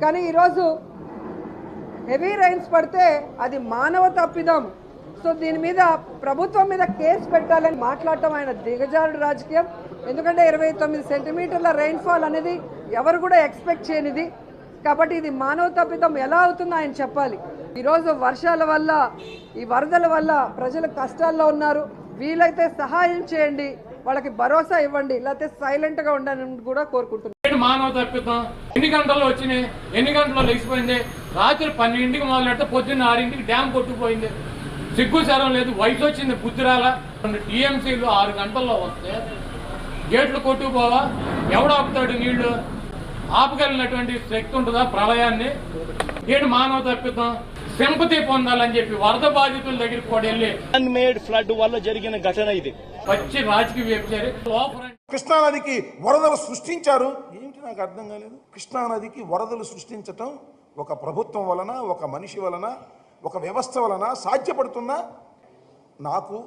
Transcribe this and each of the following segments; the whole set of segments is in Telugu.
కానీ ఈరోజు హెవీ రైన్స్ పడితే అది మానవ తప్పిదం. సో దీని మీద ప్రభుత్వం మీద కేసు పెట్టాలని మాట్లాడటం ఆయన దిగజారుడు రాజకీయం. ఎందుకంటే 29 సెంటీమీటర్ల రైన్ఫాల్ అనేది ఎవరు కూడా ఎక్స్పెక్ట్ చేయనిది. కాబట్టి ఇది మానవ తప్పిదం ఎలా అవుతుందో ఆయన చెప్పాలి. ఈరోజు వర్షాల వల్ల ఈ వరదల వల్ల ప్రజలు కష్టాల్లో ఉన్నారు. వీలైతే సహాయం చేయండి, వాళ్ళకి భరోసా ఇవ్వండి, లేకపోతే సైలెంట్గా ఉండాలని కూడా కోరుకుంటున్నాను. మానవ తప్పిద్దాం. ఎన్ని గంటల్లో వచ్చినాయి, ఎన్ని గంటల్లో లేచిపోయింది. రాత్రి 12ంటికి మొదలెడితే పొద్దున్న 6ంటికి డ్యామ్ కొట్టుకుపోయింది. సిగ్గు శరం లేదు, వయసు వచ్చింది, బుద్ధిరాల. టీఎంసీలు 6 గంటల్లో వస్తే గేట్లు కొట్టుకుపోవా? ఎవడు ఆపుతాడు? నీళ్లు ఆపగలిగినటువంటి శక్తి ఉంటుందా ప్రళయాన్ని? ఏంటి మానవ తప్పిద్దాం? సింపతి పొందాలని చెప్పి వరద బాధితుల దగ్గరికి కూడా వెళ్ళి మేడ్ ఫ్లడ్ వల్ల జరిగిన ఘటన ఇది. వచ్చి రాజకీయ వ్యభిచారి. కృష్ణానదికి వరదలు సృష్టించారు. ఏంటి నాకు అర్థం కాలేదు. కృష్ణానదికి వరదలు సృష్టించటం ఒక ప్రభుత్వం వలన, ఒక మనిషి వలన, ఒక వ్యవస్థ వలన సాధ్యపడుతుందా? నాకు,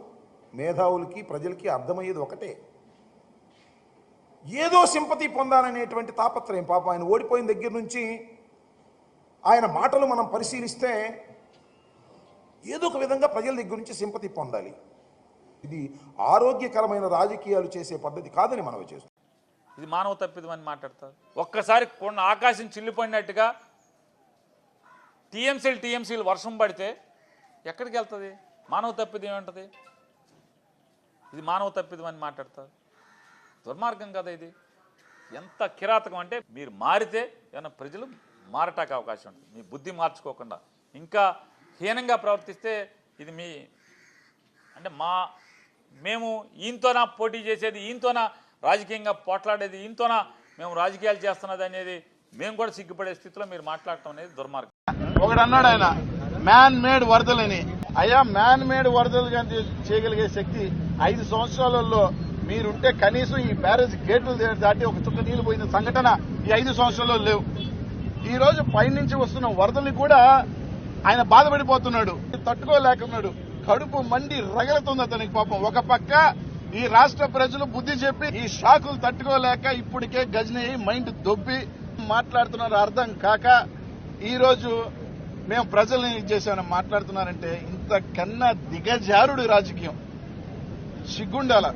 మేధావులకి, ప్రజలకి అర్థమయ్యేది ఒకటే, ఏదో సింపతి పొందాలనేటువంటి తాపత్రయం. పాప ఆయన ఓడిపోయిన దగ్గర నుంచి ఆయన మాటలు మనం పరిశీలిస్తే ఏదో ఒక విధంగా ప్రజల దగ్గర నుంచి సింపతి పొందాలి. ఇది ఆరోగ్యకరమైన రాజకీయాలు చేసే పద్ధతి కాదని మనం చేస్తాం. ఇది మానవ తప్పిదం అని మాట్లాడతారు. ఒక్కసారి కొండ ఆకాశం చిల్లిపడినట్టుగా టీఎంసీలు వర్షం పడితే ఎక్కడికి వెళ్తుంది? మానవ తప్పిదం ఏమంటుంది? ఇది మానవ తప్పిదం అని మాట్లాడతారు. దుర్మార్గం కదా ఇది. ఎంత కిరాతకం అంటే, మీరు మారితే ఏమైనా ప్రజలు మారటానికి అవకాశం ఉంటుంది. మీ బుద్ధి మార్చుకోకుండా ఇంకా హీనంగా ప్రవర్తిస్తే ఇది మీ అంటే మేము ఈయనతోనా పోటీ చేసేది, ఈయనతోనా రాజకీయంగా పోట్లాడేది, ఈయనతోనా మేము రాజకీయాలు చేస్తున్నది అనేది మేము కూడా సిగ్గుపడే స్థితిలో మీరు మాట్లాడటం అనేది దుర్మార్గం. ఒకడు అన్నాడు ఆయన మ్యాన్ మేడ్ వరదలని. అయ్యా, మ్యాన్ మేడ్ వరదలు చేయగలిగే శక్తి 5 సంవత్సరాలలో మీరుంటే కనీసం ఈ బ్యారేజ్ గేట్లు దాటి ఒక చుక్క నీళ్లు పోయిన సంఘటన ఈ 5 సంవత్సరాల్లో లేవు. ఈ రోజు పైనుంచి వస్తున్న వరదల్ని కూడా ఆయన బాధపడిపోతున్నాడు, తట్టుకోలేకున్నాడు. కడుపు మండి రగలుతుంది అతనికి పాపం. ఒక పక్క ఈ రాష్ట్ర ప్రజలు బుద్ధి చెప్పి ఈ షాకులు తట్టుకోలేక ఇప్పటికే గజనయ్యి మైండ్ దొబ్బి మాట్లాడుతున్నారు. అర్థం కాక ఈ రోజు మేము ప్రజల్ని చేసామని మాట్లాడుతున్నారంటే ఇంతకన్నా దిగజారుడు రాజకీయం. సిగ్గుండాల.